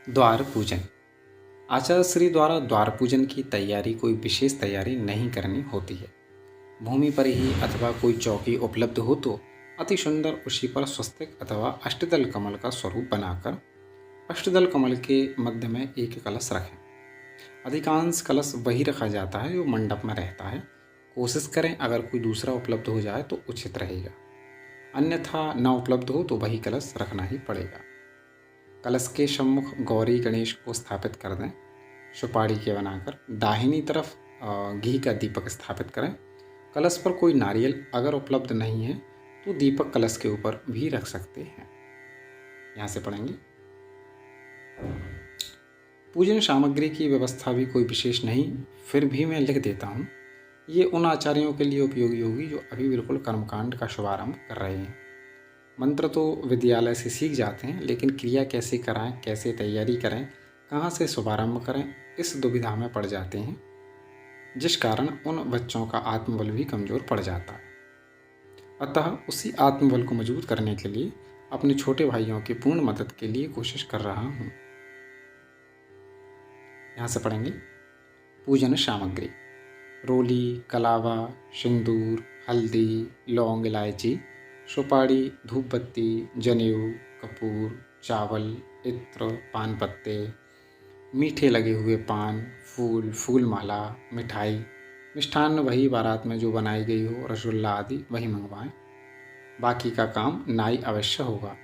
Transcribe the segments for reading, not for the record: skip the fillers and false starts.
द्वार पूजन। आचार्य श्री द्वारा द्वार पूजन की तैयारी कोई विशेष तैयारी नहीं करनी होती है। भूमि पर ही अथवा कोई चौकी उपलब्ध हो तो अति सुंदर उसी पर स्वस्तिक अथवा अष्टदल कमल का स्वरूप बनाकर अष्टदल कमल के मध्य में एक कलश रखें। अधिकांश कलश वही रखा जाता है जो मंडप में रहता है। कोशिश करें अगर कोई दूसरा उपलब्ध हो जाए तो उचित रहेगा, अन्यथा न उपलब्ध हो तो वही कलश रखना ही पड़ेगा। कलश के सम्मुख गौरी गणेश को स्थापित कर दें। सुपारी के बनाकर दाहिनी तरफ घी का दीपक स्थापित करें। कलश पर कोई नारियल अगर उपलब्ध नहीं है तो दीपक कलश के ऊपर भी रख सकते हैं। यहाँ से पढ़ेंगे। पूजन सामग्री की व्यवस्था भी कोई विशेष नहीं, फिर भी मैं लिख देता हूँ। ये उन आचार्यों के लिए उपयोगी होगी जो अभी बिल्कुल कर्मकांड का शुभारंभ कर रहे हैं। मंत्र तो विद्यालय से सीख जाते हैं, लेकिन क्रिया कैसे कराएं, कैसे तैयारी करें, कहाँ से शुभारंभ करें, इस दुविधा में पड़ जाते हैं, जिस कारण उन बच्चों का आत्मबल भी कमज़ोर पड़ जाता है। अतः उसी आत्मबल को मजबूत करने के लिए अपने छोटे भाइयों की पूर्ण मदद के लिए कोशिश कर रहा हूँ। यहाँ से पढ़ेंगे। पूजन सामग्री: रोली, कलावा, सिंदूर, हल्दी, लौंग, इलायची, सुपारी, धूप बत्ती, जनेऊ, कपूर, चावल, इत्र, पान पत्ते, मीठे लगे हुए पान, फूल, फूल माला, मिठाई, मिष्ठान्न वही बारात में जो बनाई गई हो, रसगुल्ला आदि वही मंगवाएं। बाकी का काम नाई अवश्य होगा,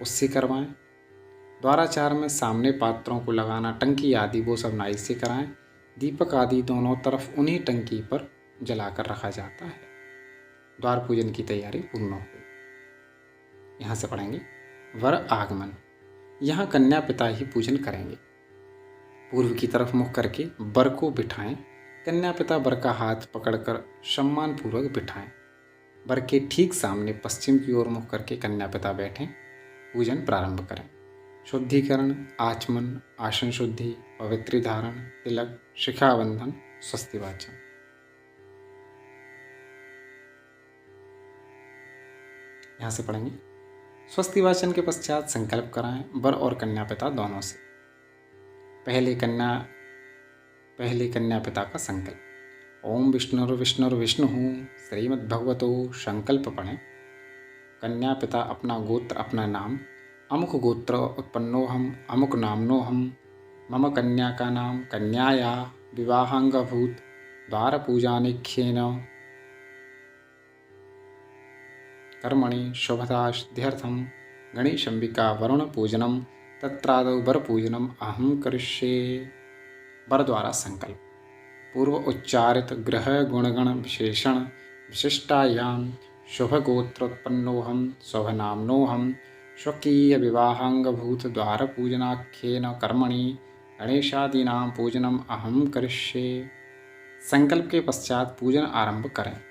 उससे करवाएं। द्वाराचार में सामने पात्रों को लगाना, टंकी आदि वो सब नाई से कराएं। दीपक आदि दोनों तरफ उन्हीं टंकी पर जलाकर रखा जाता है। द्वार पूजन की तैयारी पूर्ण हो गई। यहाँ से पढ़ेंगे। वर आगमन: यहाँ कन्या पिता ही पूजन करेंगे। पूर्व की तरफ मुख करके वर को बिठाएं। कन्या पिता वर का हाथ पकड़कर सम्मान पूर्वक बिठाएं। वर के ठीक सामने पश्चिम की ओर मुख करके कन्या पिता बैठें। पूजन प्रारंभ करें। शुद्धिकरण, आचमन, आसन शुद्धि, पवित्री धारण, तिलक, शिखाबंधन, स्वस्ति वाचन। यहाँ से पढ़ेंगे। स्वस्ति वाचन के पश्चात संकल्प कराएं, वर और कन्या पिता दोनों से। पहले कन्या पिता का संकल्प। ओम विष्णुर्विष्णु श्रीमद्भगवतो संकल्प पढ़ें। कन्या पिता अपना गोत्र, अपना नाम। अमुक गोत्र उत्पन्नोहम, अमुक नामनोहम, मम कन्या का नाम कन्याया विवाहांगभूत, द्वार पूजानिख्येन कर्मणि शुभदाध्यर्थम गणेशंबिका वरुण पूजनम तत्रादौ वर पूजनम अहम करिष्ये। वर द्वारा संकल्प। पूर्व उच्चारित ग्रह गुणगण विशेषण विशिष्टायाम शुभ गोत्रोत्पन्नोहम शुभनामनोहम स्वकीय विवाहांगभूत द्वार पूजनाख्येन कर्मणि गणेशादीनां पूजनम अहम करिष्ये। संकल्प के पश्चात पूजन आरंभ करें।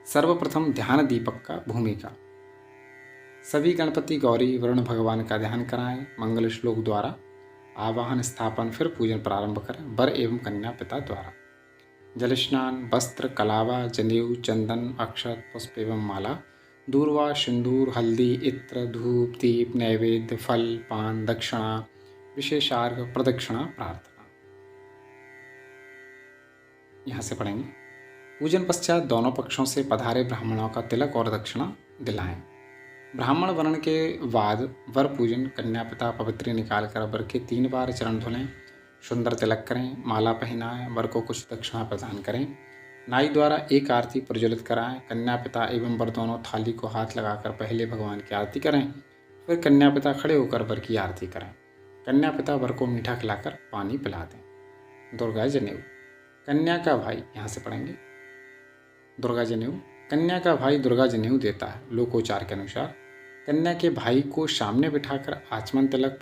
सर्वप्रथम ध्यान दीपक का भूमिका। सभी गणपति, गौरी, वरुण भगवान का ध्यान कराएं। मंगल श्लोक द्वारा आवाहन स्थापन, फिर पूजन प्रारंभ करें। वर एवं कन्या पिता द्वारा जल स्नान, वस्त्र, कलावा, जनेऊ, चंदन, अक्षत, पुष्प एवं माला, दूर्वा, सिंदूर, हल्दी, इत्र, धूप, दीप, नैवेद्य, फल, पान, दक्षिणा, विशेषार्घ, प्रदक्षिणा, प्रार्थना। यहाँ से पढ़ेंगे। पूजन पश्चात दोनों पक्षों से पधारे ब्राह्मणों का तिलक और दक्षिणा दिलाएं। ब्राह्मण वर्ण के बाद वर पूजन। कन्या पिता पवित्री निकाल कर वर के 3 बार चरण धुलें, सुंदर तिलक करें, माला पहनाएं, वर को कुछ दक्षिणा प्रदान करें। नाई द्वारा एक आरती प्रज्वलित कराएं। कन्या पिता एवं वर दोनों थाली को हाथ लगाकर पहले भगवान की आरती करें, फिर कन्या पिता खड़े होकर वर की आरती करें। कन्या पिता वर को मीठा खिलाकर पानी पिला दें। दुर्गा जनेऊ: कन्या का भाई, यहाँ से पढ़ेंगे। दुर्गा जनेऊ: कन्या का भाई दुर्गा जनेऊ देता है। लोकोचार के अनुसार कन्या के भाई को सामने बिठाकर आचमन, तिलक,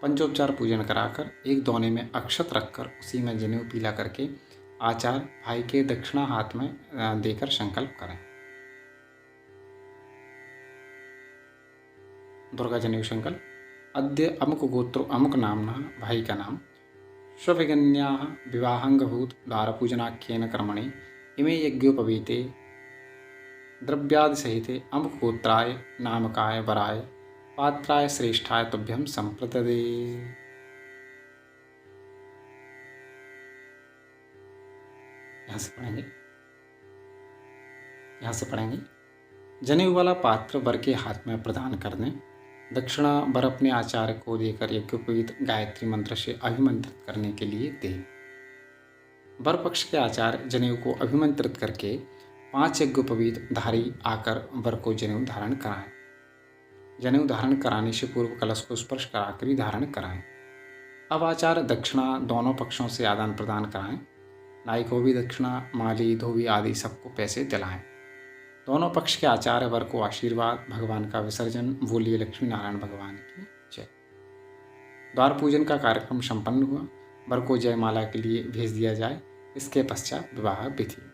पंचोपचार पूजन कराकर एक दोने में अक्षत रखकर उसी में जनेऊ पीला करके आचार भाई के दक्षिणा हाथ में देकर संकल्प करें। दुर्गा जनेऊ संकल्प। अद्य अमुक गोत्रो अमुक नामना, भाई का नाम, स्वविगन्या विवाहांगभूत द्वार पूजनाख्येन कर्मणि इमे यज्ञोपवीते द्रव्यादि सहिते अमुक गोत्राय नामकाय वराय पात्राय श्रेष्ठाय तुभ्यं संप्रददे। यहाँ से पढ़ेंगे। जनेऊ वाला पात्र वर के हाथ में प्रदान कर दें। दक्षिणा वर अपने आचार्य को देकर यज्ञोपवीत गायत्री मंत्र से अभिमंत्रित करने के लिए दे। वर पक्ष के आचार्य जनेऊ को अभिमंत्रित करके 5 यज्ञोपवीत धारी आकर वर को जनेऊ धारण कराएं। जनेऊ धारण कराने से पूर्व कलश को स्पर्श कराकर ही धारण कराएं। अब आचार्य दक्षिणा दोनों पक्षों से आदान प्रदान कराएं। नाई को भी दक्षिणा, माली, धोबी आदि सबको पैसे दिलाएं। दोनों पक्ष के आचार्य वर को आशीर्वाद, भगवान का विसर्जन, बोलिए लक्ष्मी नारायण भगवान की जय। द्वार पूजन का कार्यक्रम संपन्न हुआ। वर को जयमाला के लिए भेज दिया जाए। इसके पश्चात विवाह विधि।